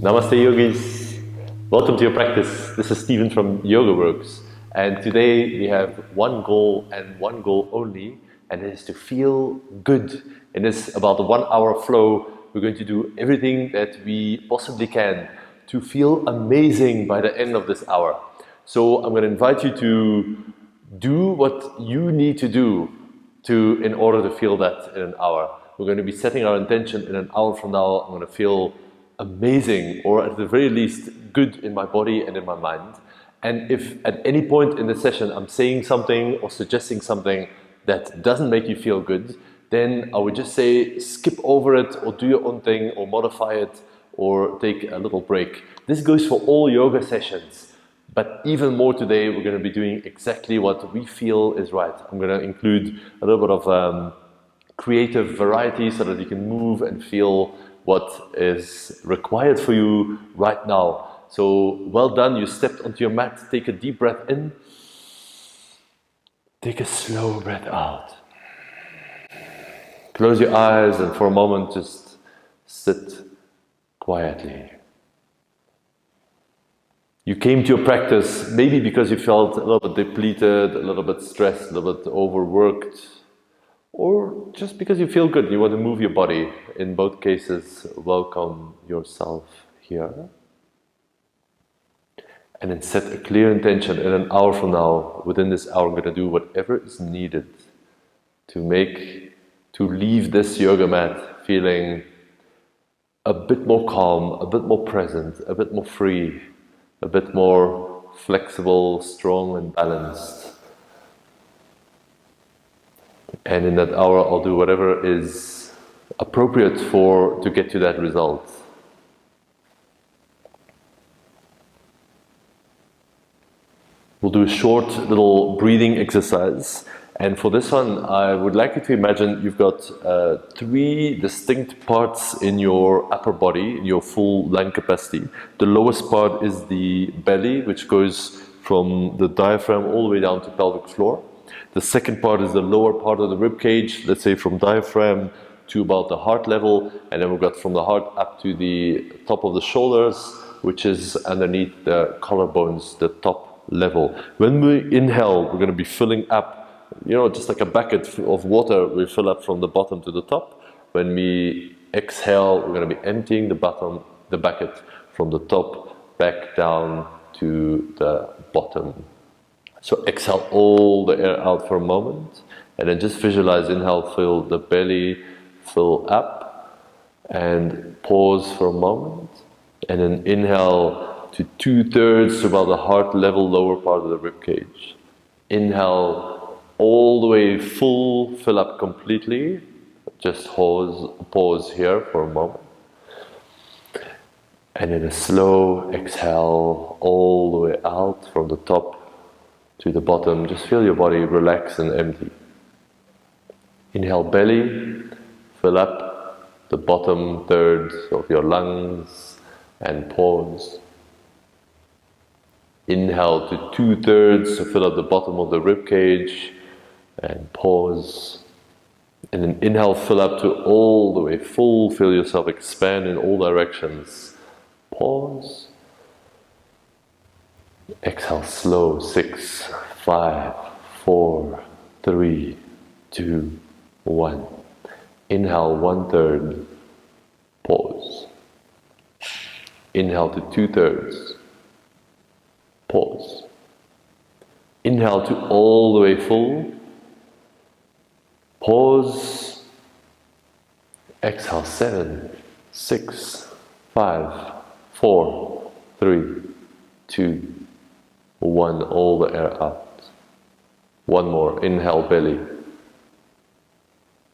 Namaste yogis, welcome to your practice. This is Stephen from YogaWorks, and today we have one goal and one goal only, and it is to feel good. In this about the 1 hour flow, we're going to do everything that we possibly can to feel amazing by the end of this hour. So I'm going to invite you to do what you need to do in order to feel that in an hour. We're going to be setting our intention in an hour from now. I'm going to feel amazing, or at the very least good in my body and in my mind. And if at any point in the session I'm saying something or suggesting something that doesn't make you feel good, then I would just say skip over it or do your own thing or modify it or take a little break. This goes for all yoga sessions, but even more today we're going to be doing exactly what we feel is right. I'm going to include a little bit of creative variety so that you can move and feel what is required for you right now. So well done, you stepped onto your mat. Take a deep breath in, take a slow breath out. Close your eyes and for a moment just sit quietly. You came to your practice maybe because you felt a little bit depleted, a little bit stressed, a little bit overworked, or just because you feel good, you want to move your body. In both cases, welcome yourself here. And then set a clear intention in an hour from now. Within this hour, I'm going to do whatever is needed to leave this yoga mat feeling a bit more calm, a bit more present, a bit more free, a bit more flexible, strong and balanced. And in that hour, I'll do whatever is appropriate to get to that result. We'll do a short little breathing exercise. And for this one, I would like you to imagine you've got 3 distinct parts in your upper body, in your full lung capacity. The lowest part is the belly, which goes from the diaphragm all the way down to pelvic floor. The second part is the lower part of the rib cage, let's say from diaphragm to about the heart level, and then we've got from the heart up to the top of the shoulders, which is underneath the collarbones, the top level. When we inhale, we're going to be filling up, just like a bucket of water, we fill up from the bottom to the top. When we exhale, we're going to be emptying the bucket from the top back down to the bottom. So exhale all the air out for a moment, and then just visualize, inhale, fill the belly, fill up, and pause for a moment, and then inhale to 2/3 to about the heart level, lower part of the rib cage. Inhale all the way full, fill up completely, just pause here for a moment. And then a slow exhale all the way out from the top to the bottom. Just feel your body relax and empty. Inhale belly, fill up the bottom third of your lungs and pause. Inhale to 2/3 to fill up the bottom of the rib cage and pause. And then inhale, fill up to all the way full, feel yourself expand in all directions. Pause. Exhale slow, 6, 5, 4, 3, 2, 1. Inhale 1/3, pause. Inhale to 2/3, pause. Inhale to all the way full, pause. Exhale 7, 6, 5, 4, 3, 2, 1, all the air out. One more, inhale belly,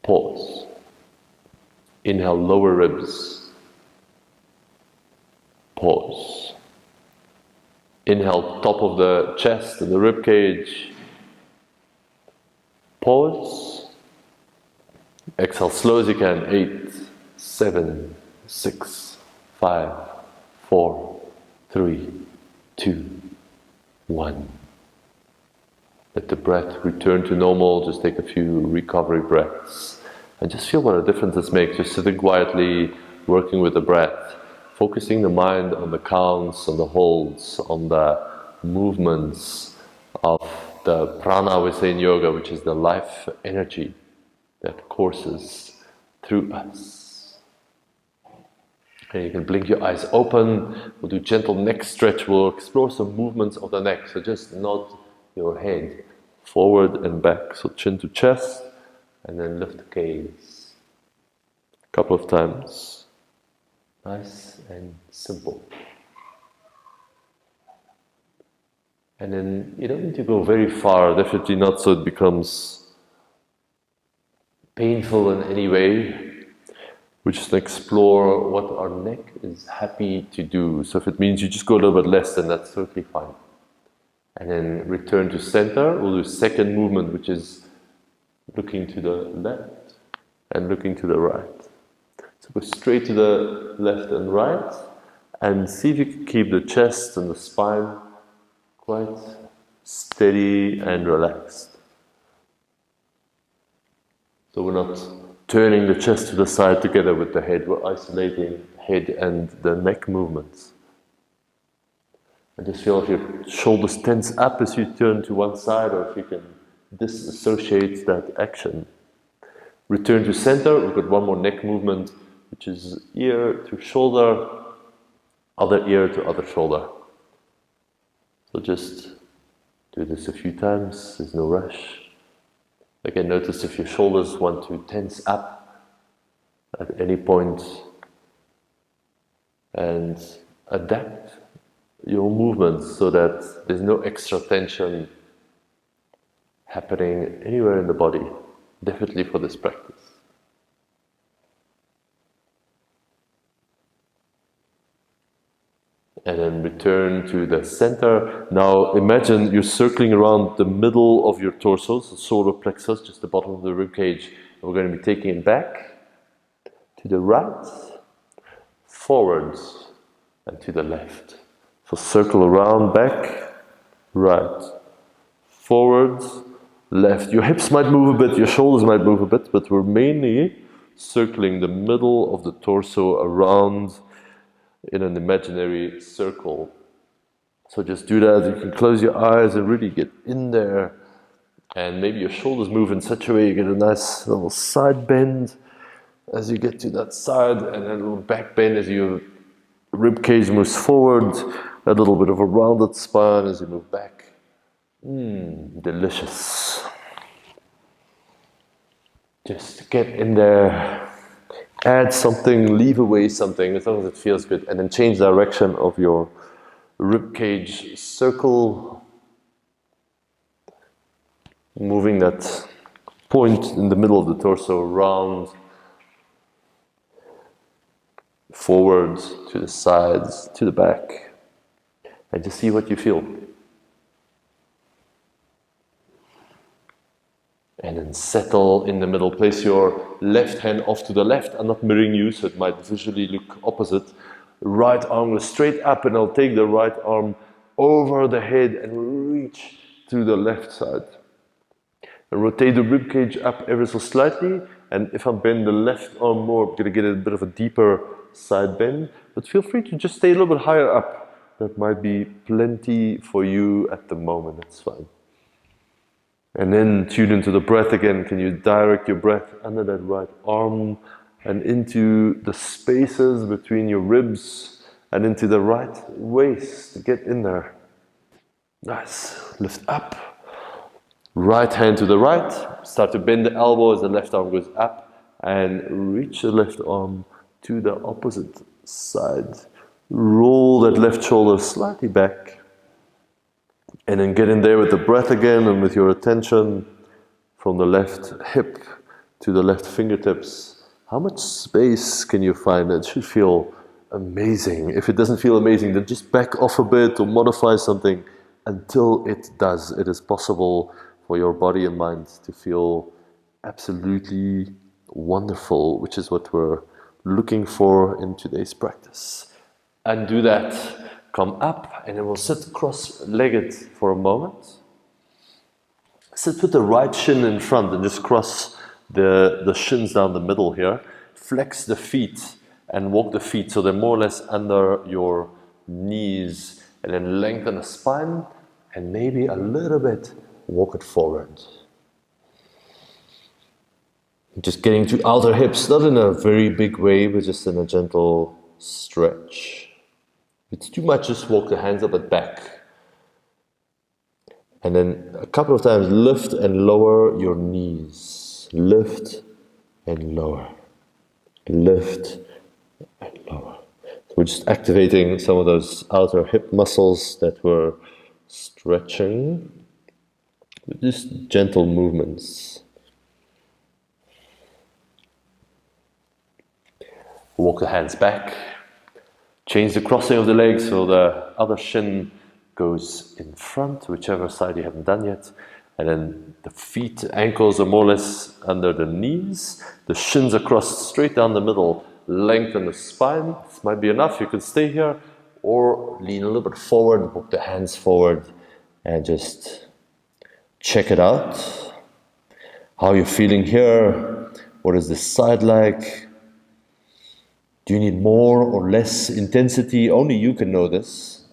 pause. Inhale lower ribs, pause. Inhale top of the chest and the rib cage, pause. Exhale slow as you can, 8, 7, 6, 5, 4, 3, 2, 1. Let the breath return to normal. Just take a few recovery breaths and just feel what a difference this makes. Just sitting quietly, working with the breath. focusing the mind on the counts, on the holds, on the movements of the prana we say in yoga, which is the life energy that courses through us. And you can blink your eyes open, we'll do gentle neck stretch, we'll explore some movements of the neck, so just nod your head forward and back, so chin to chest, and then lift the gaze. A couple of times. Nice and simple. And then you don't need to go very far, definitely not so it becomes painful in any way. We just explore what our neck is happy to do. So if it means you just go a little bit less, then that's totally fine. And then return to center. We'll do second movement, which is looking to the left and looking to the right. So go straight to the left and right, and see if you can keep the chest and the spine quite steady and relaxed. So we're not turning the chest to the side together with the head, we're isolating head and the neck movements. And just feel if your shoulders tense up as you turn to one side, or if you can disassociate that action. Return to center, we've got one more neck movement, which is ear to shoulder, other ear to other shoulder. So just do this a few times, there's no rush. Again, notice if your shoulders want to tense up at any point, and adapt your movements so that there's no extra tension happening anywhere in the body, definitely for this practice. And then return to the center. Now imagine you're circling around the middle of your torso, so solar plexus, just the bottom of the rib cage. And we're going to be taking it back, to the right, forwards, and to the left. So circle around, back, right, forwards, left. Your hips might move a bit, your shoulders might move a bit, but we're mainly circling the middle of the torso around in an imaginary circle. So just do that. You can close your eyes and really get in there, and maybe your shoulders move in such a way you get a nice little side bend as you get to that side, and then a little back bend as your rib cage moves forward, a little bit of a rounded spine as you move back. Delicious. Just get in there. Add something, leave away something, as long as it feels good, and then change the direction of your rib cage circle, moving that point in the middle of the torso around, forwards, to the sides, to the back, and just see what you feel. And then settle in the middle. Place your left hand off to the left. I'm not mirroring you, so it might visually look opposite. Right arm goes straight up, and I'll take the right arm over the head and reach to the left side. And rotate the rib cage up ever so slightly. And if I bend the left arm more, I'm going to get a bit of a deeper side bend. But feel free to just stay a little bit higher up. That might be plenty for you at the moment. That's fine. And then tune into the breath again. Can you direct your breath under that right arm and into the spaces between your ribs and into the right waist? Get in there. Nice. Lift up. Right hand to the right. Start to bend the elbow as the left arm goes up, and reach the left arm to the opposite side. Roll that left shoulder slightly back. And then get in there with the breath again, and with your attention from the left hip to the left fingertips. How much space can you find? It should feel amazing. If it doesn't feel amazing, then just back off a bit or modify something until it does. It is possible for your body and mind to feel absolutely wonderful, which is what we're looking for in today's practice. And do that. Come up, and then we'll sit cross-legged for a moment. Sit with the right shin in front and just cross the shins down the middle here. Flex the feet and walk the feet so they're more or less under your knees, and then lengthen the spine and maybe a little bit walk it forward. Just getting to outer hips, not in a very big way, but just in a gentle stretch. If it's too much, just walk the hands up and back. And then a couple of times lift and lower your knees. Lift and lower. Lift and lower. So we're just activating some of those outer hip muscles that were stretching with just gentle movements. Walk the hands back. Change the crossing of the legs so the other shin goes in front, whichever side you haven't done yet. And then the feet, ankles are more or less under the knees. The shins are crossed straight down the middle. Lengthen the spine. This might be enough. You can stay here or lean a little bit forward, walk the hands forward and just check it out. How you're feeling here. What is this side like? Do you need more or less intensity? Only you can know this.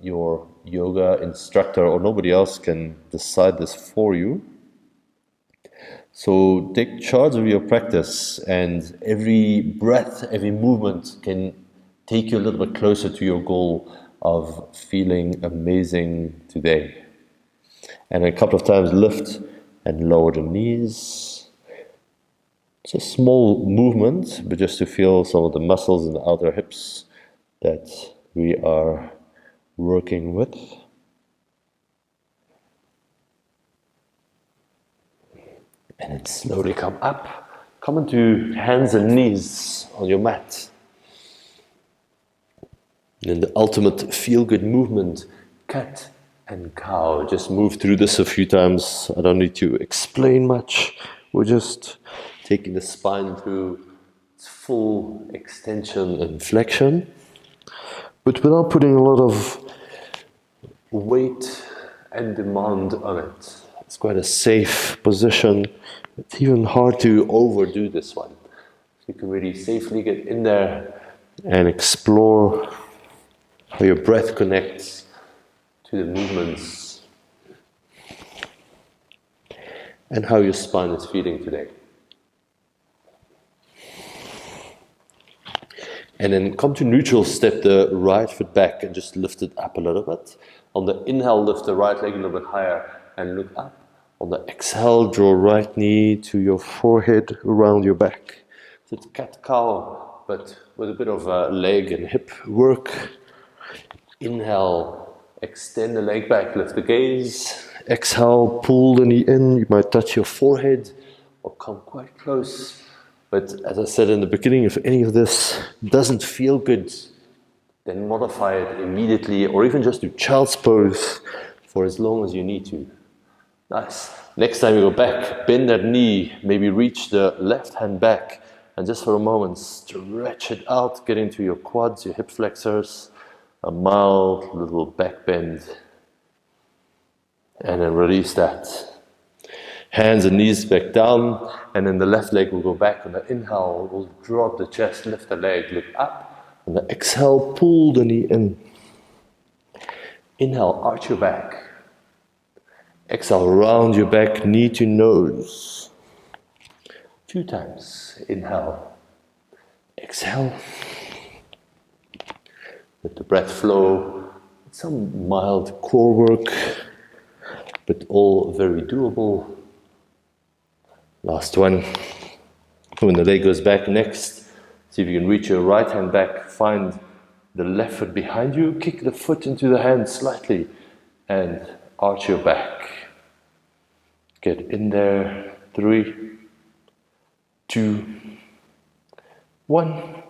Your yoga instructor or nobody else can decide this for you. So take charge of your practice, and every breath, every movement can take you a little bit closer to your goal of feeling amazing today. And a couple of times lift and lower the knees. It's a small movement, but just to feel some of the muscles in the outer hips that we are working with. And then slowly come up, come into hands and knees on your mat. And in the ultimate feel-good movement, cat and cow. Just move through this a few times. I don't need to explain much. We're just taking the spine through its full extension and flexion, but without putting a lot of weight and demand on it. It's quite a safe position. It's even hard to overdo this one. You can really safely get in there and explore how your breath connects to the movements and how your spine is feeling today. And then come to neutral, step the right foot back and just lift it up a little bit. On the inhale, lift the right leg a little bit higher and look up. On the exhale, draw right knee to your forehead, around your back. So it's cat-cow, but with a bit of leg and hip work. Inhale, extend the leg back, lift the gaze. Exhale, pull the knee in. You might touch your forehead or come quite close. But as I said in the beginning, if any of this doesn't feel good, then modify it immediately, or even just do child's pose for as long as you need to. Nice. Next time you go back, bend that knee, maybe reach the left hand back, and just for a moment, stretch it out, get into your quads, your hip flexors, a mild little back bend, and then release that. Hands and knees back down, and then the left leg will go back. On the inhale, we'll drop the chest, lift the leg, look up. On the exhale, pull the knee in. Inhale, arch your back. Exhale, round your back, knee to nose. 2 times. Inhale. Exhale. Let the breath flow. Some mild core work, but all very doable. Last one. When the leg goes back next, see if you can reach your right hand back, find the left foot behind you, kick the foot into the hand slightly, and arch your back. Get in there. 3, 2, 1.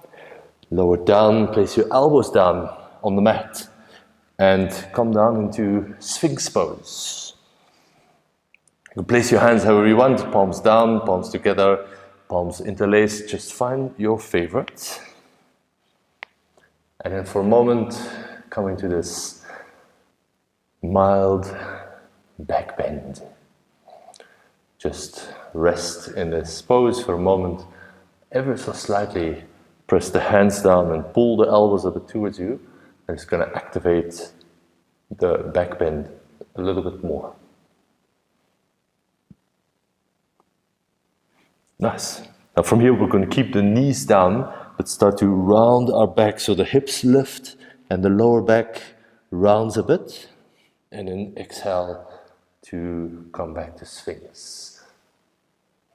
Lower down, place your elbows down on the mat, and come down into Sphinx pose. You can place your hands however you want, palms down, palms together, palms interlaced, just find your favorite. And then for a moment, come into this mild back bend. Just rest in this pose for a moment, ever so slightly Press the hands down and pull the elbows a bit towards you. And it's going to activate the back bend a little bit more. Nice. Now from here we're going to keep the knees down, but start to round our back so the hips lift and the lower back rounds a bit. And then exhale to come back to Sphinx.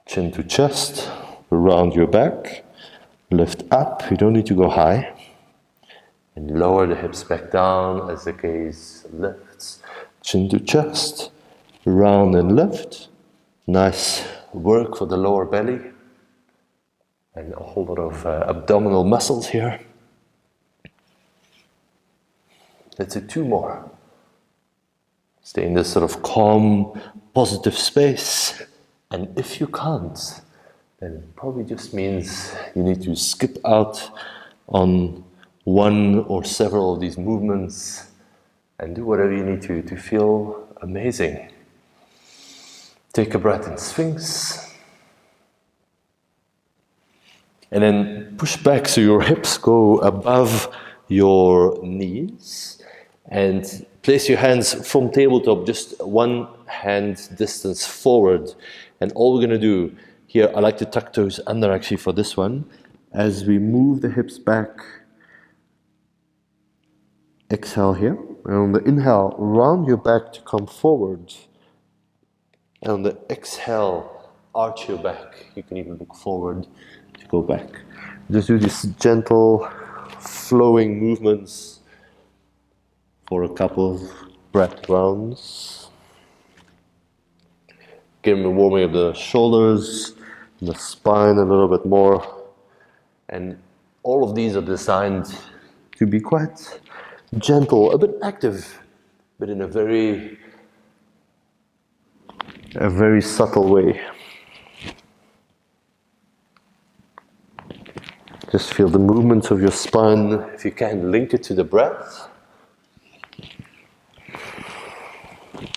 Chin to chest, round your back, lift up, you don't need to go high. And lower the hips back down as the gaze lifts. Chin to chest, round and lift. Nice work for the lower belly. And a whole lot of abdominal muscles here. Let's do 2 more. Stay in this sort of calm, positive space. And if you can't, then it probably just means you need to skip out on one or several of these movements and do whatever you need to feel amazing. Take a breath in Sphinx. And then push back so your hips go above your knees. And place your hands from tabletop, just one hand distance forward. And all we're going to do here, I like to tuck toes under actually for this one. As we move the hips back, exhale here. And on the inhale, round your back to come forward. And on the exhale, arch your back. You can even look forward to go back. Just do these gentle, flowing movements for a couple of breath rounds. Give me warming up the shoulders, the spine a little bit more. And all of these are designed to be quite gentle, a bit active, but in a very subtle way. Just feel the movements of your spine. If you can, link it to the breath.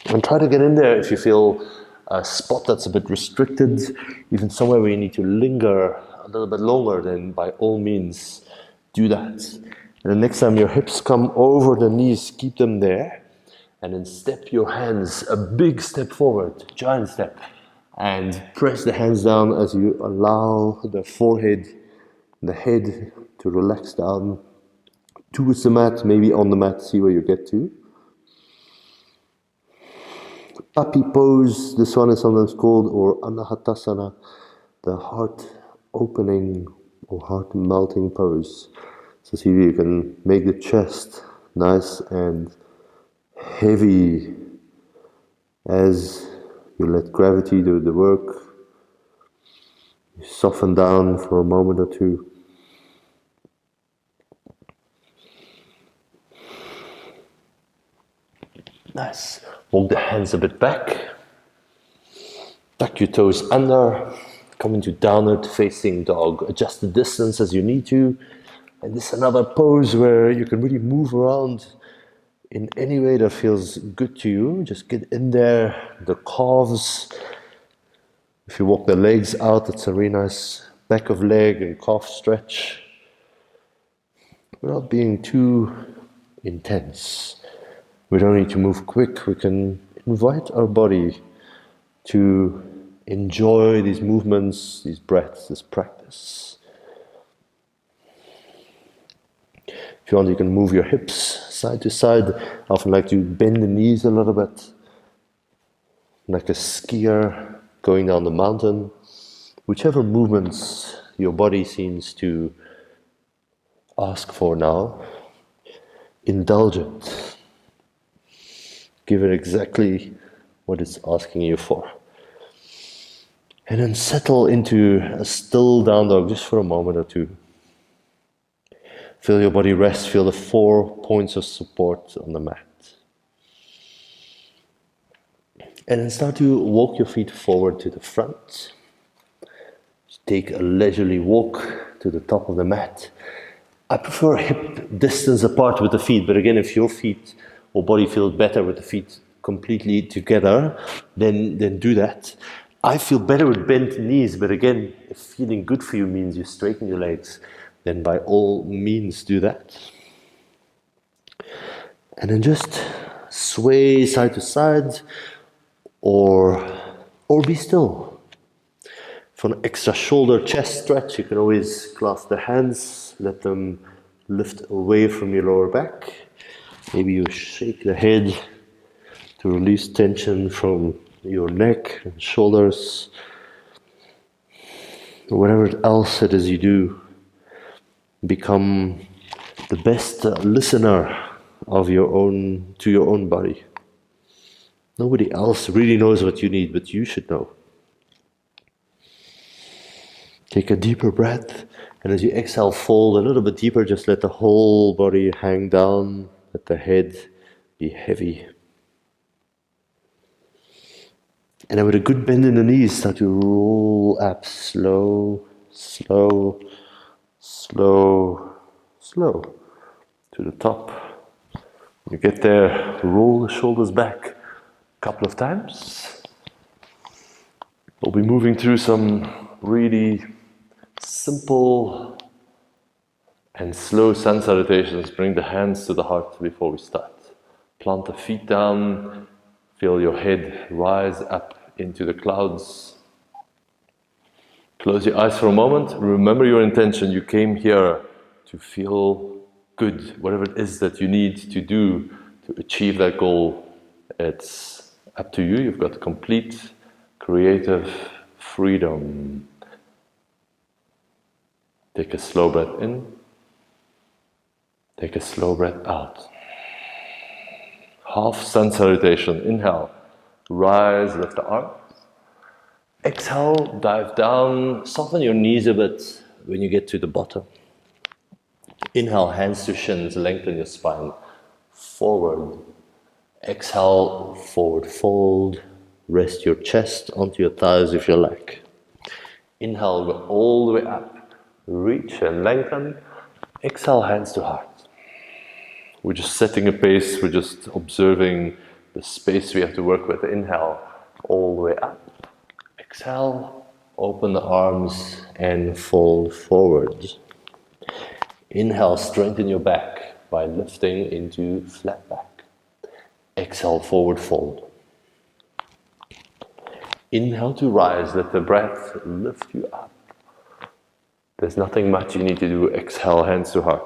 And try to get in there if you feel a spot that's a bit restricted, even somewhere where you need to linger a little bit longer, then by all means do that. And the next time your hips come over the knees, keep them there. And then step your hands a big step forward, giant step. And press the hands down as you allow the forehead, the head to relax down towards the mat, maybe on the mat, see where you get to. Puppy pose, this one is sometimes called, or Anahatasana, the heart opening or heart melting pose. So see if you can make the chest nice and heavy as you let gravity do the work. You soften down for a moment or two. Nice. Walk the hands a bit back. Tuck your toes under. Come into downward facing dog. Adjust the distance as you need to. And this is another pose where you can really move around in any way that feels good to you. Just get in there. The calves. If you walk the legs out, it's a really nice back of leg and calf stretch. Without being too intense. We don't need to move quick. We can invite our body to enjoy these movements, these breaths, this practice. If you want, you can move your hips side to side. I often like to bend the knees a little bit, like a skier going down the mountain. Whichever movements your body seems to ask for now, indulge it. Give it exactly what it's asking you for. And then settle into a still down dog just for a moment or two. Feel your body rest, feel the 4 points of support on the mat. And then start to walk your feet forward to the front. Just take a leisurely walk to the top of the mat. I prefer hip distance apart with the feet, but again, if your feet or body feels better with the feet completely together, then do that. I feel better with bent knees, but again, if feeling good for you means you straighten your legs, then by all means do that. And then just sway side to side or be still. For an extra shoulder chest stretch, you can always clasp the hands, let them lift away from your lower back. Maybe you shake the head to release tension from your neck and shoulders. Whatever else it is you do, become the best listener of your own body. Nobody else really knows what you need, but you should know. Take a deeper breath, and as you exhale, fold a little bit deeper. Just let the whole body hang down, let the head be heavy. And then with a good bend in the knees, start to roll up slow, slow, slow, slow to the top. You get there, roll the shoulders back a couple of times. We'll be moving through some really simple and slow sun salutations. Bring the hands to the heart before we start. Plant the feet down, feel your head rise up into the clouds. Close your eyes for a moment. Remember your intention. You came here to feel good, whatever it is that you need to do to achieve that goal. It's up to you. You've got complete creative freedom. Take a slow breath in. Take a slow breath out. Half sun salutation. Inhale. Rise, lift the arms. Exhale, dive down. Soften your knees a bit when you get to the bottom. Inhale, hands to shins. Lengthen your spine. Forward. Exhale, forward fold. Rest your chest onto your thighs if you like. Inhale, go all the way up. Reach and lengthen. Exhale, hands to heart. We're just setting a pace. We're just observing the space we have to work with. Inhale, all the way up. Exhale, open the arms and fold forward. Inhale, strengthen your back by lifting into flat back. Exhale, forward fold. Inhale to rise, let the breath lift you up. There's nothing much you need to do. Exhale, hands to heart.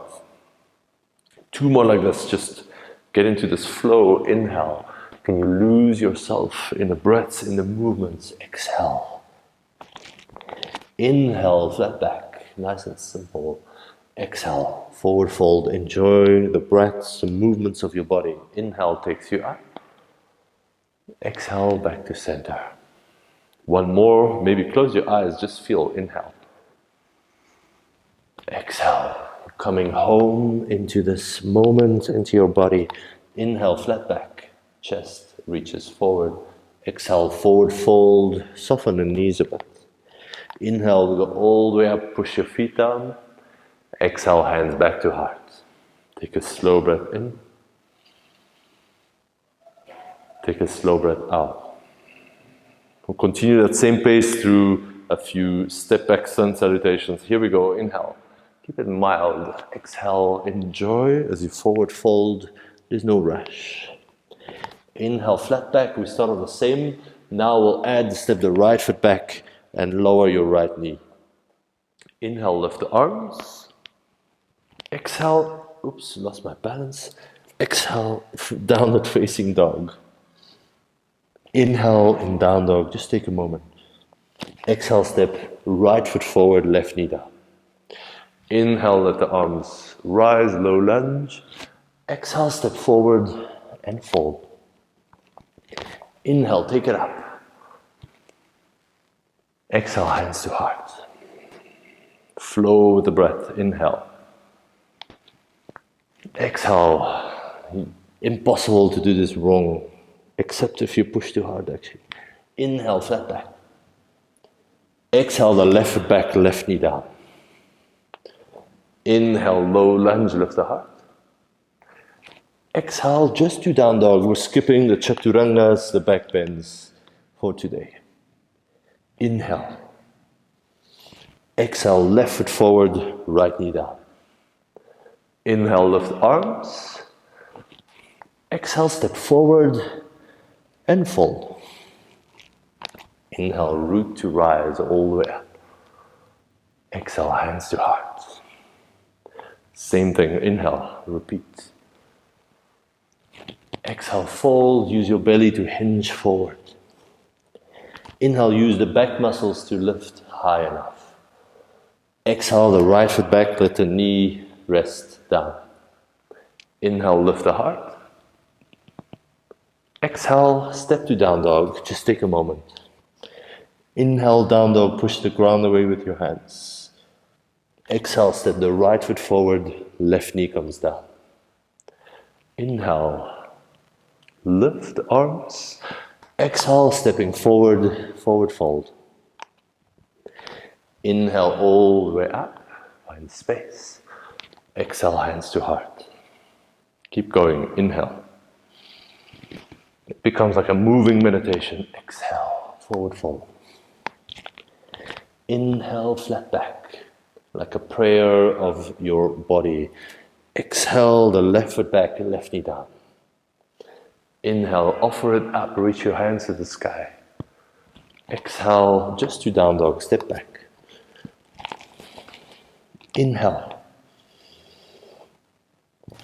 2 more like this, just get into this flow. Inhale. Can you lose yourself in the breaths, in the movements? Exhale. Inhale, flat back, nice and simple. Exhale, forward fold. Enjoy the breaths, the movements of your body. Inhale takes you up. Exhale, back to center. 1 more, maybe close your eyes, just feel. Inhale. Exhale, coming home into this moment, into your body. Inhale, flat back. Chest reaches forward. Exhale, forward fold. Soften the knees a bit. Inhale, we go all the way up. Push your feet down. Exhale, hands back to heart. Take a slow breath in. Take a slow breath out. We'll continue that same pace through a few step back sun salutations. Here we go. Inhale. Keep it mild. Exhale. Enjoy as you forward fold. There's no rush. Inhale, flat back. We start on the same. Now we'll add, step the right foot back and lower your right knee. Inhale, lift the arms. Exhale. Oops, lost my balance. Exhale, downward facing dog. Inhale in down dog. Just take a moment. Exhale, step right foot forward, left knee down. Inhale, let the arms rise, low lunge. Exhale, step forward and fold. Inhale, take it up. Exhale, hands to heart. Flow with the breath. Inhale. Exhale. Impossible to do this wrong, except if you push too hard, actually. Inhale, flat back. Exhale, the left foot back, left knee down. Inhale, low lunge, lift the heart. Exhale, just do down dog. We're skipping the chaturangas, the back bends for today. Inhale. Exhale, left foot forward, right knee down. Inhale, lift arms. Exhale, step forward and fold. Inhale, root to rise all the way up. Exhale, hands to heart. Same thing, inhale, repeat. Exhale, fold, use your belly to hinge forward. Inhale, use the back muscles to lift high enough. Exhale, the right foot back, let the knee rest down. Inhale, lift the heart. Exhale, step to down dog, just take a moment. Inhale, down dog, push the ground away with your hands. Exhale, step the right foot forward, left knee comes down. Inhale, lift the arms. Exhale, stepping forward, forward fold. Inhale all the way up, find space. Exhale, hands to heart. Keep going, inhale. It becomes like a moving meditation. Exhale, forward fold. Inhale, flat back, like a prayer of your body. Exhale, the left foot back, left knee down. Inhale, offer it up, reach your hands to the sky. Exhale, just to down dog, step back. Inhale.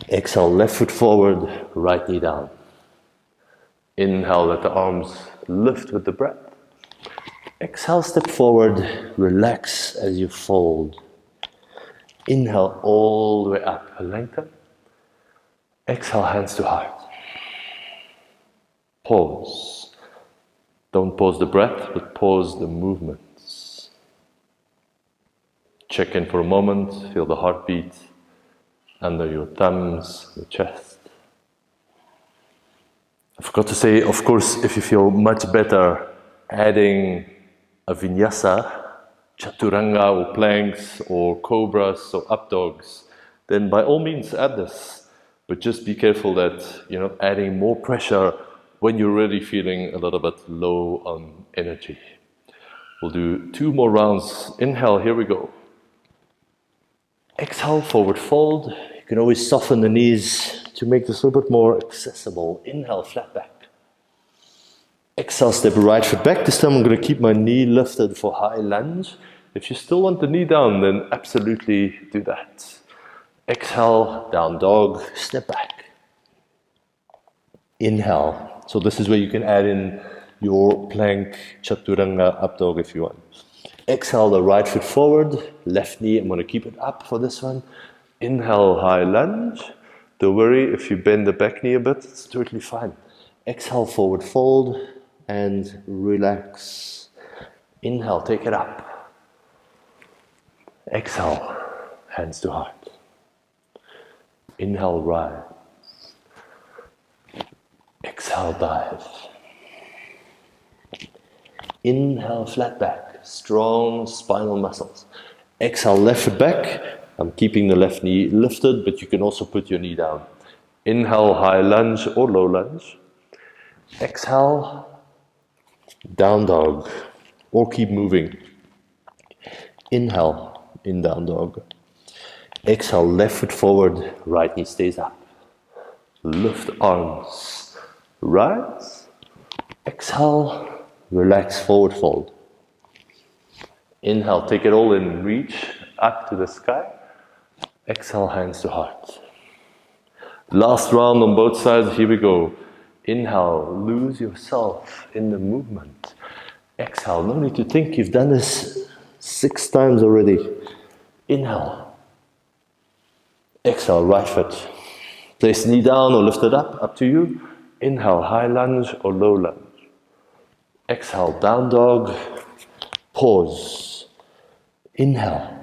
Exhale, left foot forward, right knee down. Inhale, let the arms lift with the breath. Exhale, step forward, relax as you fold. Inhale, all the way up, lengthen. Exhale, hands to heart. Pause. Don't pause the breath, but pause the movements. Check in for a moment, feel the heartbeat under your thumbs, the chest. I forgot to say, of course, if you feel much better adding a vinyasa, chaturanga or planks or cobras or up dogs, then by all means add this. But just be careful that, adding more pressure when you're already feeling a little bit low on energy. We'll do 2 more rounds. Inhale, here we go. Exhale, forward fold. You can always soften the knees to make this a little bit more accessible. Inhale, flat back. Exhale, step right foot back. This time I'm going to keep my knee lifted for high lunge. If you still want the knee down, then absolutely do that. Exhale, down dog, step back. Inhale. So this is where you can add in your plank, chaturanga, up dog if you want. Exhale, the right foot forward, left knee, I'm going to keep it up for this one. Inhale, high lunge. Don't worry if you bend the back knee a bit, it's totally fine. Exhale, forward fold and relax. Inhale, take it up. Exhale, hands to heart. Inhale, rise. Exhale, dive. Inhale, flat back, strong spinal muscles. Exhale, left foot back. I'm keeping the left knee lifted, but you can also put your knee down. Inhale, high lunge or low lunge. Exhale, down dog, or keep moving. Inhale, in down dog. Exhale, left foot forward, right knee stays up. Lift arms, rise. Exhale, relax, forward fold. Inhale, take it all in, reach up to the sky. Exhale, hands to heart. Last round on both sides, here we go. Inhale, lose yourself in the movement. Exhale, no need to think, you've done this 6 times already. Inhale. Exhale, right foot. Place knee down or lift it up to you. Inhale, high lunge or low lunge. Exhale, down dog. Pause. Inhale.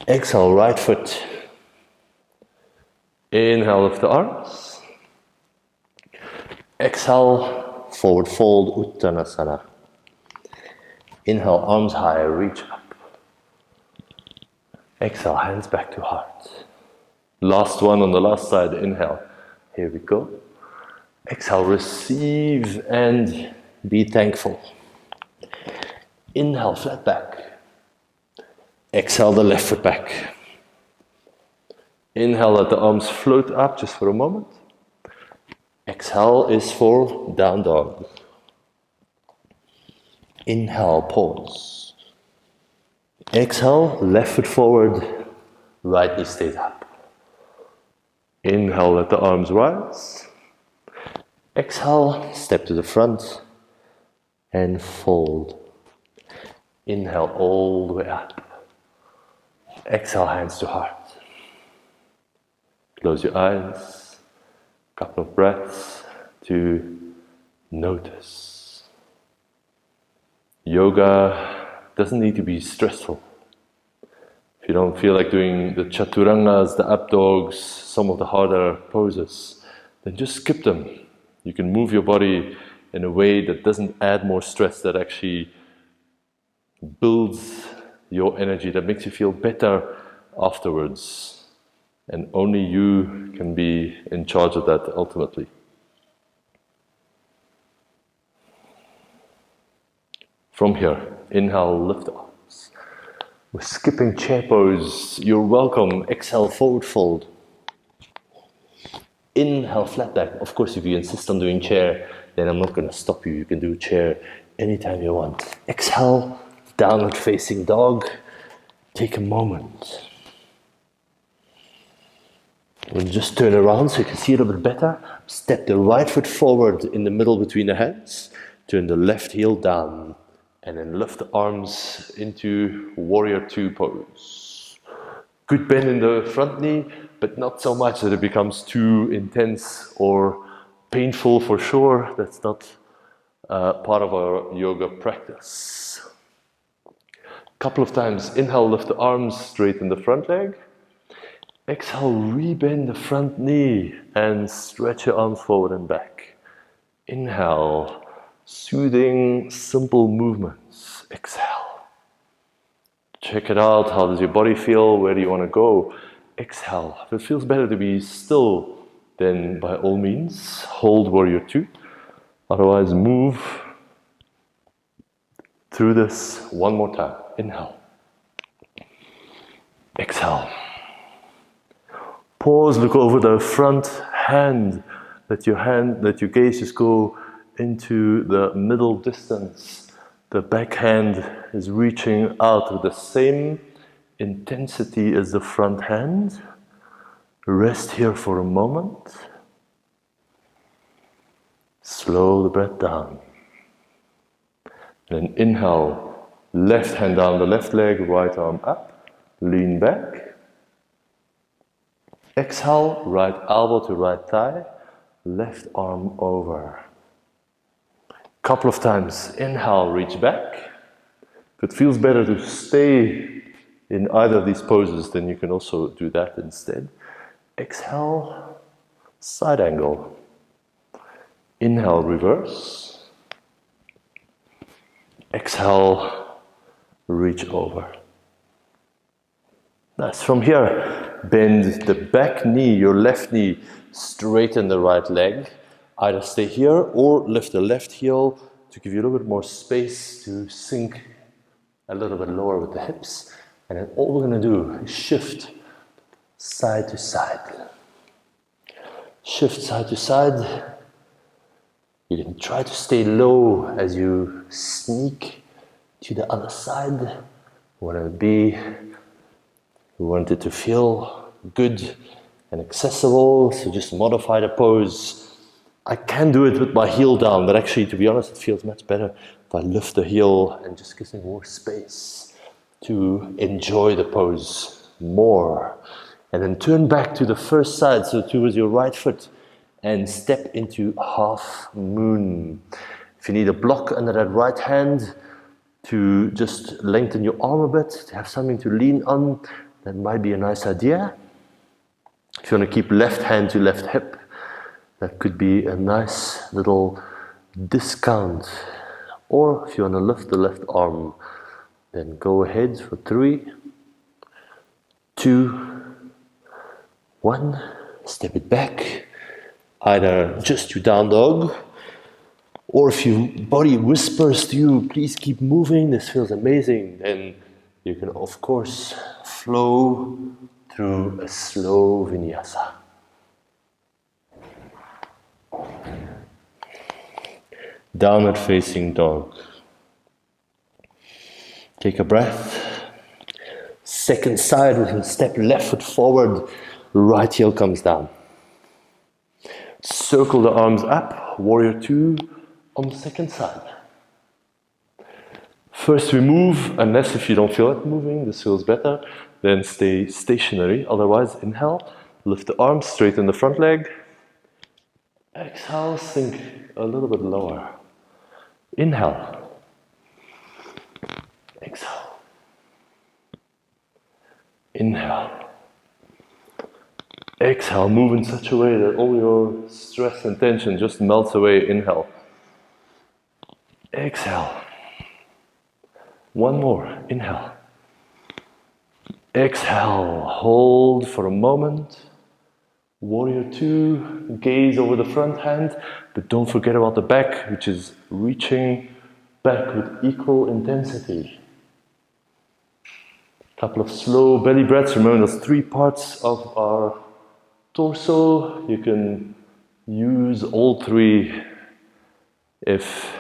Exhale, right foot. Inhale, lift the arms. Exhale, forward fold, Uttanasana. Inhale, arms high, reach up. Exhale, hands back to heart. Last one on the last side, inhale. Here we go. Exhale, receive and be thankful. Inhale, flat back. Exhale the left foot back. Inhale, let the arms float up just for a moment. Exhale is for down dog. Inhale, pause. Exhale, left foot forward, right knee stays up. Inhale, let the arms rise. Exhale, step to the front and fold. Inhale all the way up. Exhale, hands to heart. Close your eyes. Couple of breaths to notice. Yoga doesn't need to be stressful. If you don't feel like doing the chaturangas, the up dogs, some of the harder poses, then just skip them. You can move your body in a way that doesn't add more stress, that actually builds your energy, that makes you feel better afterwards. And only you can be in charge of that ultimately. From here, inhale, lift the arms. We're skipping chair pose. You're welcome. Exhale, forward fold. Inhale, flat back. Of course, if you insist on doing chair, then I'm not going to stop you. You can do chair anytime you want. Exhale, downward facing dog. Take a moment. We'll just turn around so you can see a little bit better. Step the right foot forward in the middle between the hands. Turn the left heel down. And then lift the arms into warrior two pose. Good bend in the front knee, but not so much that it becomes too intense or painful for sure. That's not part of our yoga practice. Couple of times, inhale, lift the arms, straighten the front leg. Exhale, rebend the front knee and stretch your arms forward and back. Inhale, soothing, simple movements. Exhale. Check it out. How does your body feel? Where do you want to go? Exhale. If it feels better to be still, then by all means, hold warrior two. Otherwise, move through this one more time. Inhale. Exhale. Pause, look over the front hand. Let your gaze just go into the middle distance. The back hand is reaching out with the same intensity as the front hand. Rest here for a moment. Slow the breath down. And then inhale, left hand down the left leg, right arm up. Lean back. Exhale, right elbow to right thigh, left arm over. Couple of times, inhale, reach back. If it feels better to stay in either of these poses, then you can also do that instead. Exhale, side angle. Inhale, reverse. Exhale, reach over. Nice. From here, bend the back knee, your left knee, straighten the right leg. Either stay here or lift the left heel to give you a little bit more space to sink a little bit lower with the hips. And then all we're going to do is shift side to side. Shift side to side. You can try to stay low as you sneak to the other side. We want it to feel good and accessible, so just modify the pose. I can do it with my heel down, but actually, to be honest, it feels much better if I lift the heel and just gives me more space to enjoy the pose more. And then turn back to the first side, so towards your right foot, and step into half moon. If you need a block under that right hand to just lengthen your arm a bit, to have something to lean on, that might be a nice idea. If you want to keep left hand to left hip, that could be a nice little discount. Or if you want to lift the left arm, then go ahead for 3, 2, 1. Step it back. Either just to down dog, or if your body whispers to you, please keep moving, this feels amazing, then You can, of course, flow through a slow vinyasa. Downward facing dog. Take a breath. Second side, we can step left foot forward, right heel comes down. Circle the arms up, warrior two on the second side. First we move, unless if you don't feel like moving, this feels better, then stay stationary. Otherwise, inhale, lift the arms, straighten the front leg. Exhale, sink a little bit lower. Inhale. Exhale. Inhale. Exhale, move in such a way that all your stress and tension just melts away. Inhale. Exhale. One more. Inhale. Exhale. Hold for a moment. Warrior two. Gaze over the front hand, but don't forget about the back, which is reaching back with equal intensity. Couple of slow belly breaths. Remember those three parts of our torso. You can use all three if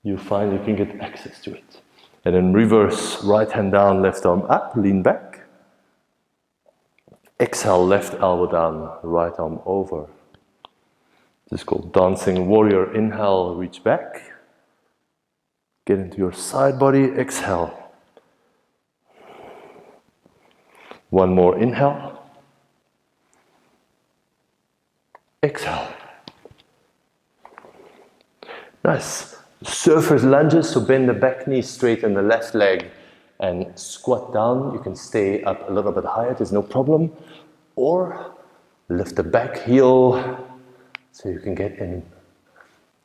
you find you can get access to it. And then reverse, right hand down, left arm up, lean back. Exhale, left elbow down, right arm over. This is called dancing warrior. Inhale, reach back. Get into your side body, exhale. One more, inhale. Exhale. Nice. Surfer's lunges, so bend the back knee, straighten the left leg and squat down. You can stay up a little bit higher, there's no problem. Or lift the back heel so you can get in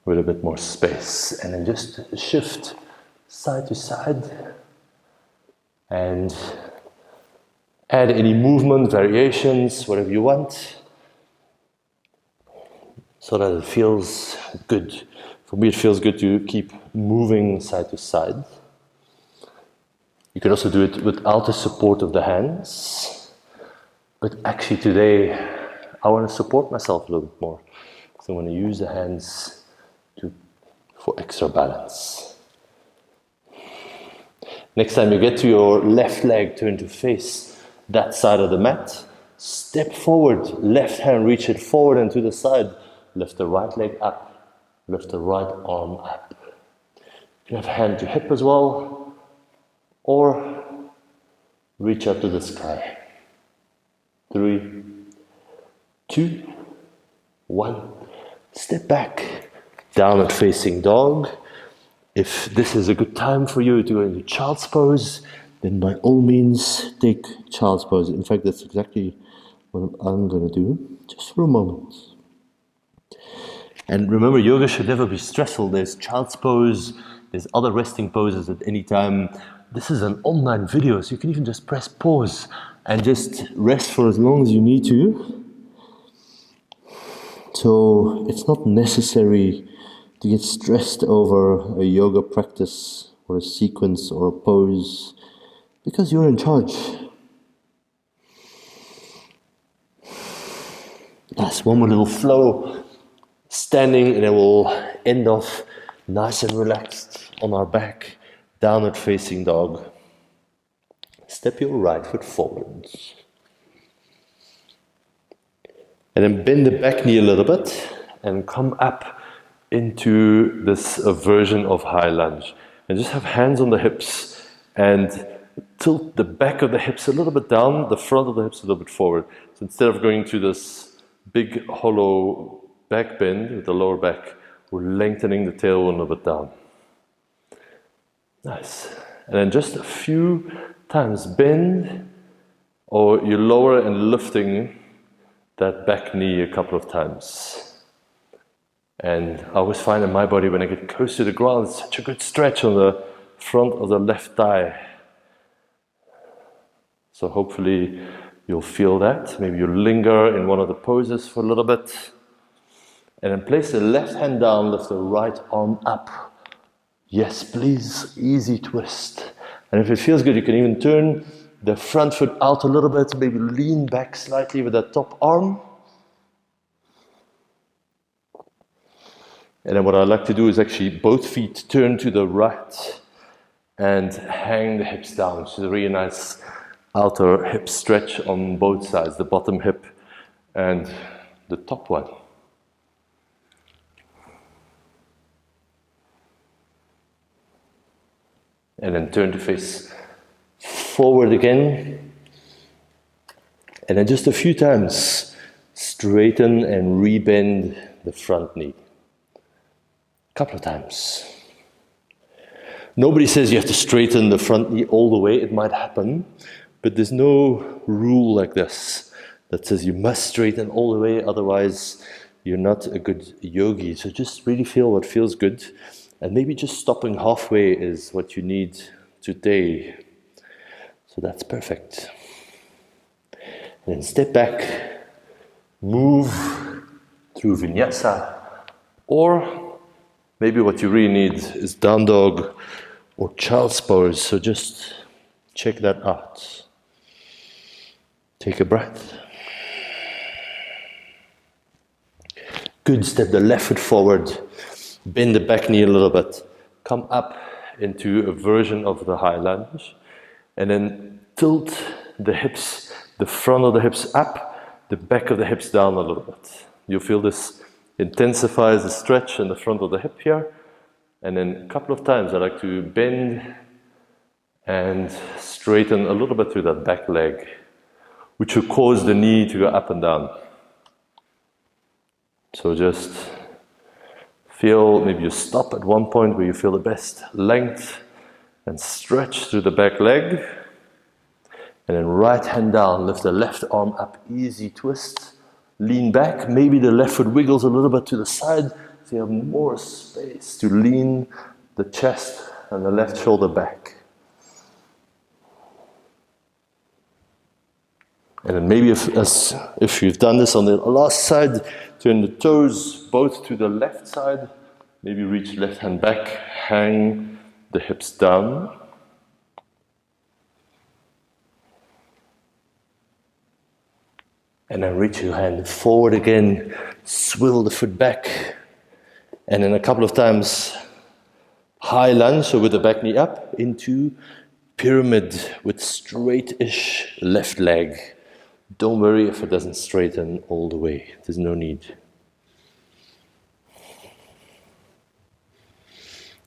with a bit more space. And then just shift side to side and add any movement, variations, whatever you want, so that it feels good. For me, it feels good to keep moving side to side. You can also do it without the support of the hands. But actually today, I want to support myself a little bit more. So I want to use the hands for extra balance. Next time you get to your left leg, turn to face that side of the mat. Step forward, left hand, reach it forward and to the side. Lift the right leg up. Lift the right arm up. You can have hand to hip as well, or reach up to the sky. 3, 2, 1. Step back, downward facing dog. If this is a good time for you to go into child's pose, then by all means take child's pose. In fact, that's exactly what I'm going to do, just for a moment. And remember, yoga should never be stressful. There's child's pose, there's other resting poses at any time. This is an online video, so you can even just press pause and just rest for as long as you need to. So it's not necessary to get stressed over a yoga practice or a sequence or a pose, because you're in charge. Nice, one more little flow. Standing, and then we'll end off nice and relaxed on our back, downward facing dog. Step your right foot forward. And then bend the back knee a little bit and come up into this version of high lunge. And just have hands on the hips and tilt the back of the hips a little bit down, the front of the hips a little bit forward. So instead of going to this big hollow back bend with the lower back, we're lengthening the tailbone a little bit down. Nice. And then just a few times bend, or you lower and lifting that back knee a couple of times. And I always find in my body when I get close to the ground, it's such a good stretch on the front of the left thigh. So hopefully you'll feel that. Maybe you linger in one of the poses for a little bit. And then place the left hand down, lift the right arm up. Yes, please, easy twist. And if it feels good, you can even turn the front foot out a little bit, maybe lean back slightly with that top arm. And then what I like to do is actually both feet turn to the right and hang the hips down. So a really nice outer hip stretch on both sides, the bottom hip and the top one. And then turn to face forward again. And then just a few times, straighten and rebend the front knee. A couple of times. Nobody says you have to straighten the front knee all the way. It might happen, but there's no rule like this that says you must straighten all the way, otherwise you're not a good yogi. So just really feel what feels good, and maybe just stopping halfway is what you need today. So that's perfect. And then step back, move through Vinyasa, or maybe what you really need is down dog or child's pose, so just check that out. Take a breath. Good, step the left foot forward, bend the back knee a little bit, come up into a version of the high lunge, and then tilt the hips, the front of the hips up, the back of the hips down a little bit. You'll feel this intensifies the stretch in the front of the hip here. And then a couple of times I like to bend and straighten a little bit through that back leg, which will cause the knee to go up and down. So just feel, maybe you stop at one point where you feel the best length and stretch through the back leg. And then right hand down, lift the left arm up, easy twist. Lean back, maybe the left foot wiggles a little bit to the side, so you have more space to lean the chest and the left shoulder back. And then maybe if you've done this on the last side, turn the toes both to the left side, maybe reach left hand back, hang the hips down. And then reach your hand forward again, swivel the foot back, and then a couple of times high lunge, so with the back knee up, into pyramid with straight-ish left leg. Don't worry if it doesn't straighten all the way, there's no need.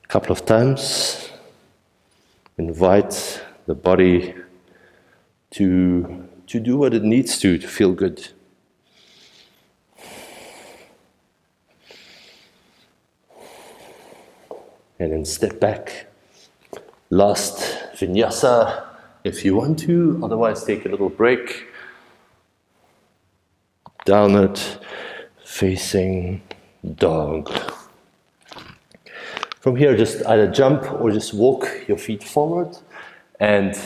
A couple of times, invite the body to do what it needs to feel good. And then step back. Last Vinyasa if you want to, otherwise take a little break. Downward facing dog. From here, just either jump or just walk your feet forward, and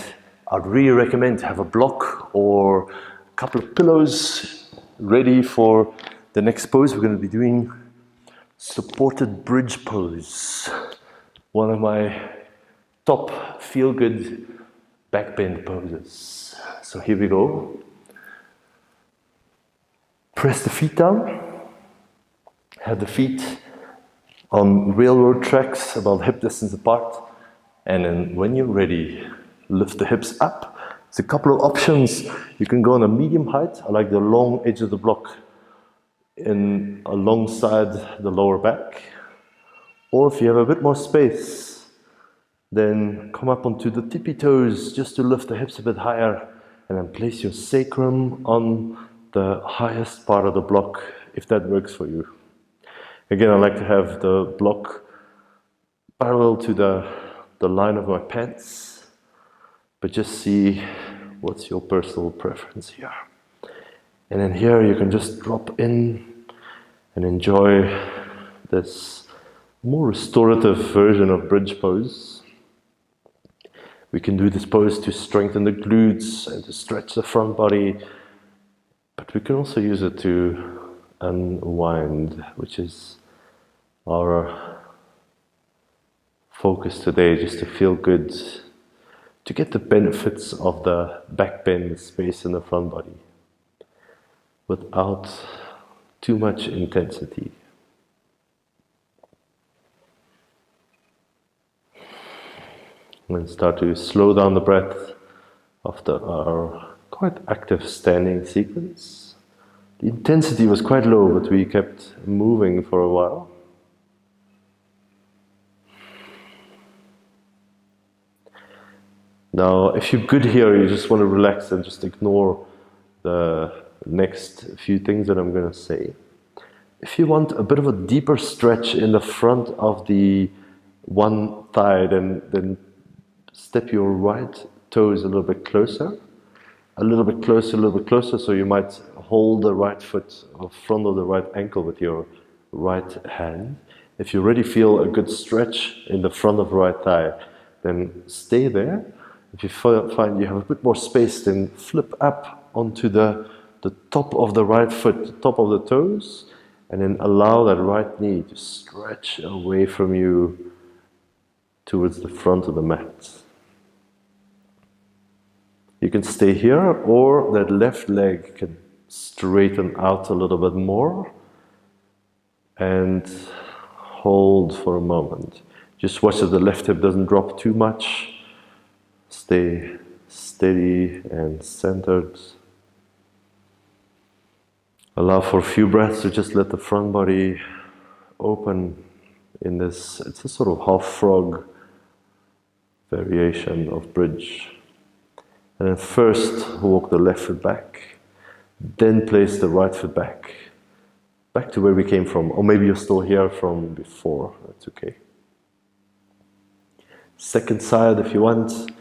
I'd really recommend to have a block or a couple of pillows ready for the next pose. We're going to be doing supported bridge pose. One of my top feel-good back bend poses. So here we go. Press the feet down. Have the feet on railroad tracks about hip distance apart. And then when you're ready, lift the hips up. There's a couple of options. You can go on a medium height. I like the long edge of the block in alongside the lower back. Or if you have a bit more space, then come up onto the tippy toes just to lift the hips a bit higher, and then place your sacrum on the highest part of the block, if that works for you. Again, I like to have the block parallel to the line of my pants, but just see what's your personal preference here. And then here you can just drop in and enjoy this more restorative version of bridge pose. We can do this pose to strengthen the glutes and to stretch the front body, but we can also use it to unwind, which is our focus today, just to feel good, to get the benefits of the back bend space in the front body without too much intensity. And start to slow down the breath after our quite active standing sequence. The intensity was quite low, but we kept moving for a while. Now, if you're good here, you just want to relax and just ignore the next few things that I'm going to say. If you want a bit of a deeper stretch in the front of the one thigh, then step your right toes a little bit closer, a little bit closer, a little bit closer, so you might hold the right foot or front of the right ankle with your right hand. If you already feel a good stretch in the front of the right thigh, then stay there. If you find you have a bit more space, then flip up onto the top of the right foot, the top of the toes, and then allow that right knee to stretch away from you towards the front of the mat. You can stay here, or that left leg can straighten out a little bit more and hold for a moment. Just watch that the left hip doesn't drop too much. Stay steady and centered. Allow for a few breaths to just let the front body open in this, it's a sort of half frog variation of bridge. And then first walk the left foot back, then place the right foot back to where we came from, or maybe you're still here from before, that's okay. Second side, if you want,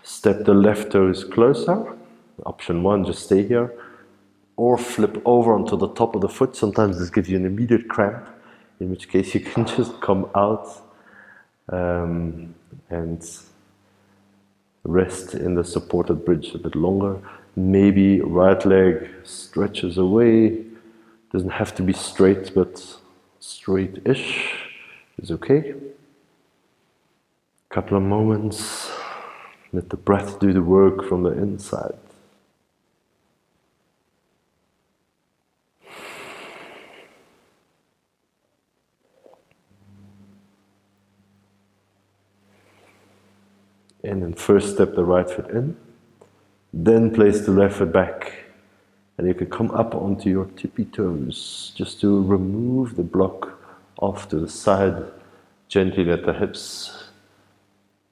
step the left toes closer. Option one, just stay here. Or flip over onto the top of the foot. Sometimes this gives you an immediate cramp, in which case you can just come out and rest in the supported bridge a bit longer. Maybe right leg stretches away. Doesn't have to be straight, but straight-ish is okay. Couple of moments. Let the breath do the work from the inside. And then first step the right foot in, then place the left foot back, and you can come up onto your tippy toes just to remove the block off to the side. Gently let the hips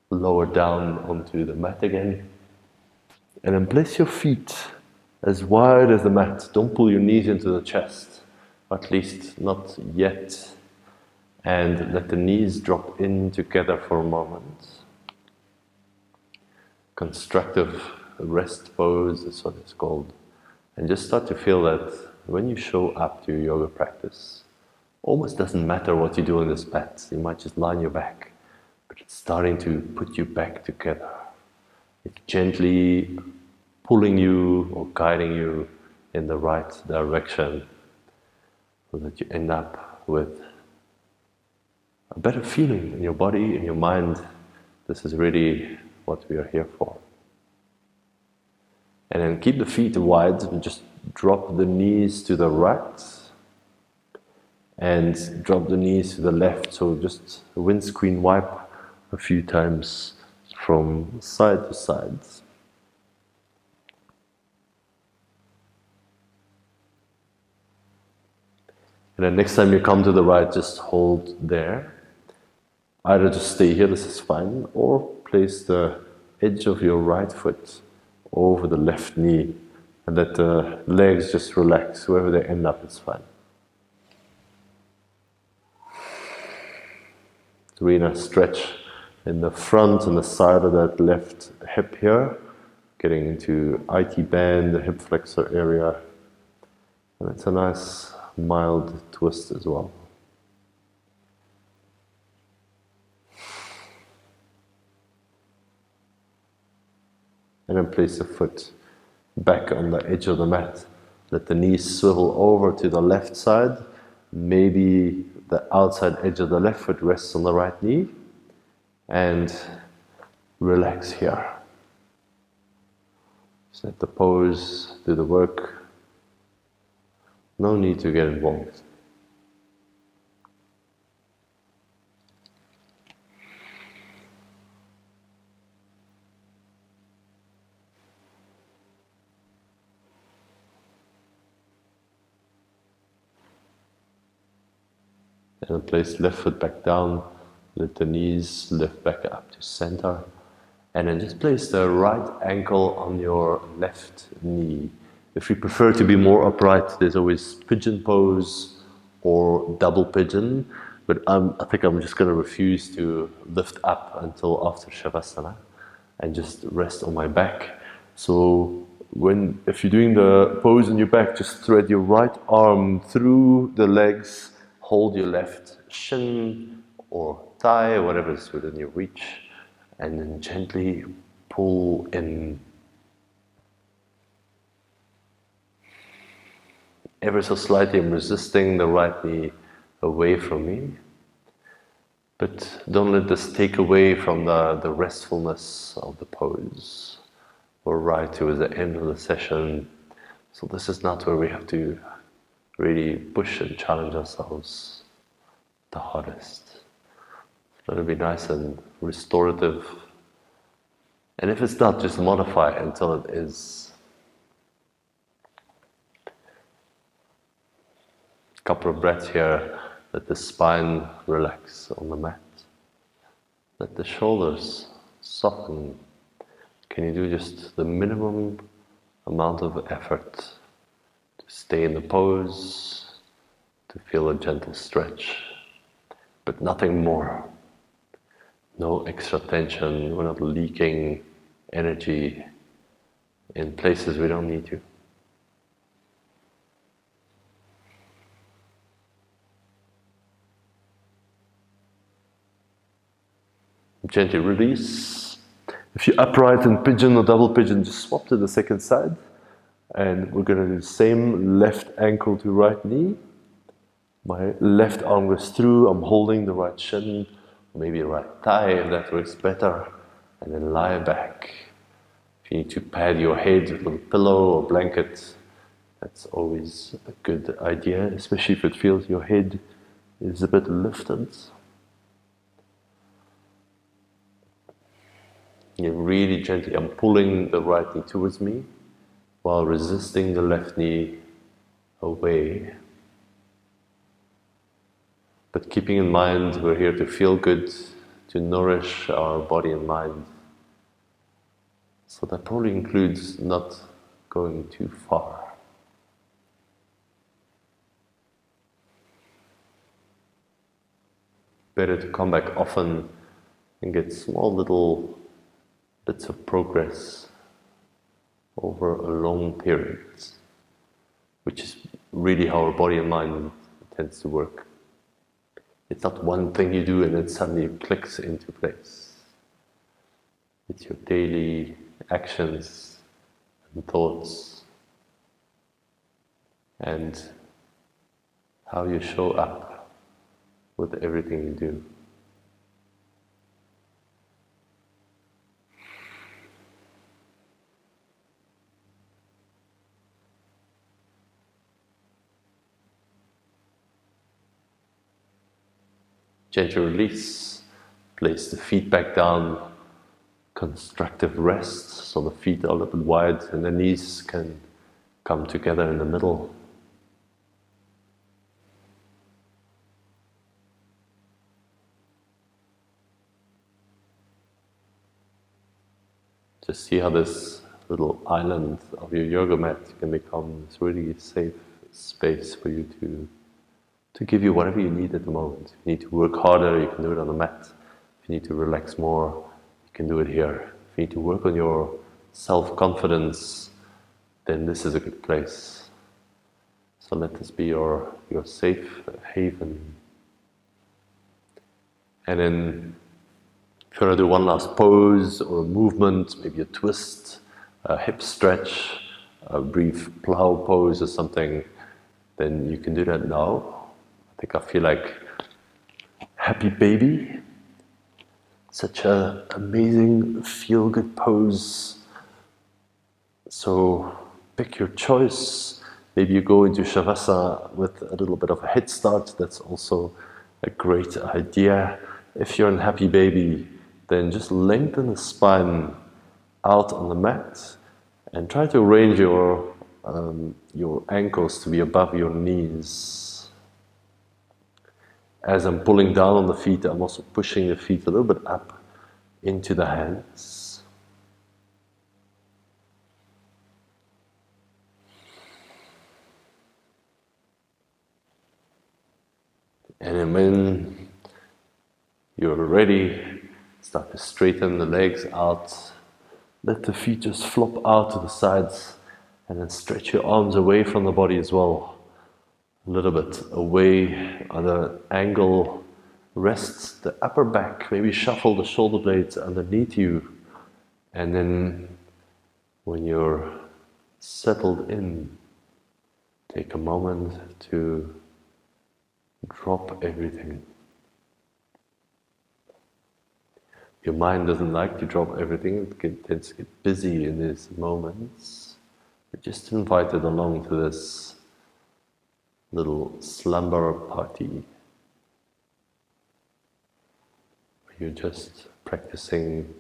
lower down onto the mat again, and then place your feet as wide as the mat. Don't pull your knees into the chest, at least not yet, and let the knees drop in together for a moment. Constructive rest pose is what it's called. And just start to feel that when you show up to your yoga practice, almost doesn't matter what you do on this mat. You might just lie on your back, but it's starting to put you back together. It's gently pulling you or guiding you in the right direction so that you end up with a better feeling in your body, in your mind. This is really what we are here for. And then keep the feet wide, just drop the knees to the right and drop the knees to the left, so just windscreen wipe a few times from side to side. And then next time you come to the right, just hold there. Either just stay here, this is fine, or place the edge of your right foot over the left knee and let the legs just relax. Wherever they end up, it's fine. Really nice stretch in the front and the side of that left hip here, getting into IT band, the hip flexor area. And it's a nice mild twist as well. And then place the foot back on the edge of the mat. Let the knees swivel over to the left side. Maybe the outside edge of the left foot rests on the right knee. And relax here. Just let the pose do the work. No need to get involved. And place left foot back down, lift the knees, lift back up to center. And then just place the right ankle on your left knee. If you prefer to be more upright, there's always pigeon pose or double pigeon. But I think I'm just going to refuse to lift up until after Shavasana and just rest on my back. So if you're doing the pose on your back, just thread your right arm through the legs, hold your left shin or thigh, whatever is within your reach, and then gently pull in. Ever so slightly, I'm resisting the right knee away from me, but don't let this take away from the restfulness of the pose. We're right towards the end of the session, so this is not where we have to really push and challenge ourselves the hardest. Let it be nice and restorative. And if it's not, just modify it until it is. A couple of breaths here. Let the spine relax on the mat. Let the shoulders soften. Can you do just the minimum amount of effort to stay in the pose, to feel a gentle stretch, but nothing more. No extra tension. We're not leaking energy in places we don't need to. Gently release. If you're upright in pigeon or double pigeon, just swap to the second side. And we're going to do the same left ankle to right knee. My left arm goes through, I'm holding the right shin, maybe right thigh if that works better, and then lie back. If you need to pad your head with a pillow or blanket, that's always a good idea, especially if it feels your head is a bit lifted. You really gently, I'm pulling the right knee towards me while resisting the left knee away. But keeping in mind, we're here to feel good, to nourish our body and mind. So that probably includes not going too far. Better to come back often and get small little bits of progress over a long period, which is really how our body and mind tends to work. It's not one thing you do and it suddenly clicks into place. It's your daily actions and thoughts and how you show up with everything you do. Gentle release, place the feet back down, constructive rest, so the feet are a little bit wide and the knees can come together in the middle. Just see how this little island of your yoga mat can become this really safe space for you to give you whatever you need at the moment. If you need to work harder, you can do it on the mat. If you need to relax more, you can do it here. If you need to work on your self-confidence, then this is a good place. So let this be your safe haven. And then if you want to do one last pose or a movement, maybe a twist, a hip stretch, a brief plow pose or something, then you can do that now. I think I feel like happy baby. Such an amazing feel-good pose. So pick your choice. Maybe you go into Shavasana with a little bit of a head start. That's also a great idea. If you're a happy baby, then just lengthen the spine out on the mat and try to arrange your ankles to be above your knees. As I'm pulling down on the feet, I'm also pushing the feet a little bit up into the hands. And then when you're ready, start to straighten the legs out. Let the feet just flop out to the sides and then stretch your arms away from the body as well. A little bit away on the angle. Rest the upper back, maybe shuffle the shoulder blades underneath you. And then when you're settled in, take a moment to drop everything. Your mind doesn't like to drop everything, it tends to get busy in these moments. You're just invited along to this little slumber party. You're just practicing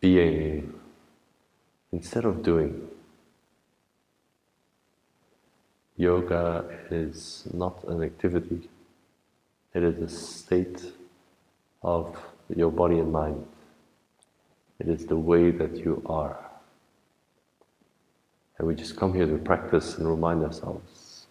being instead of doing. Yoga is not an activity, it is a state of your body and mind. It is the way that you are. And we just come here to practice and remind ourselves.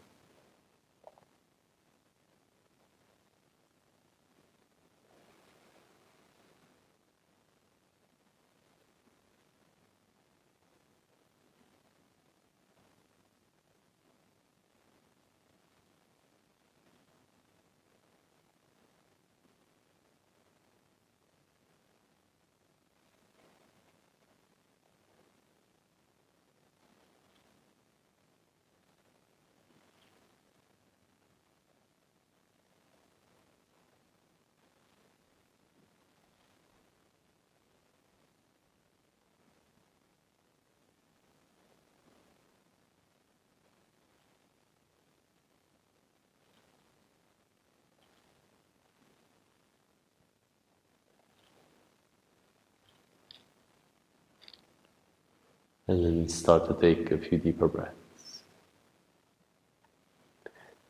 And then start to take a few deeper breaths.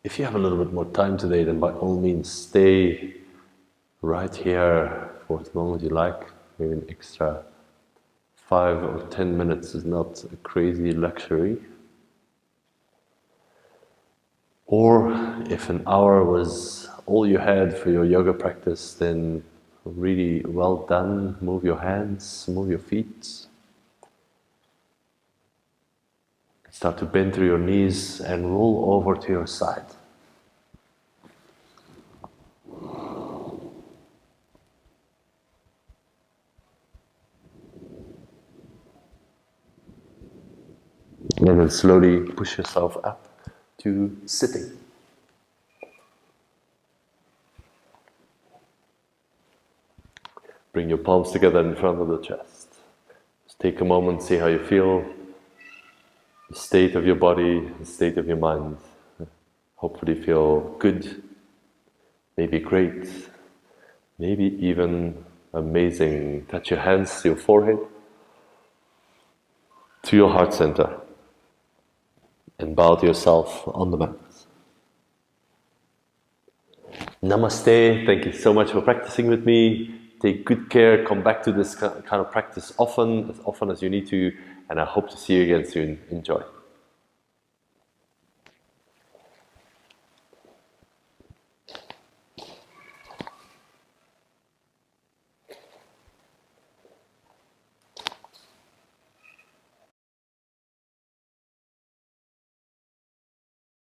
If you have a little bit more time today, then by all means stay right here for as long as you like. Maybe an extra 5 or 10 minutes is not a crazy luxury. Or if an hour was all you had for your yoga practice, then really well done. Move your hands, move your feet. Start to bend through your knees and roll over to your side. And then slowly push yourself up to sitting. Bring your palms together in front of the chest. Just take a moment, see how you feel. The state of your body, the state of your mind. Hopefully feel good, maybe great, maybe even amazing. Touch your hands to your forehead, to your heart center, and bow to yourself on the mat. Namaste, thank you so much for practicing with me. Take good care, come back to this kind of practice as often as you need to, and I hope to see you again soon. Enjoy.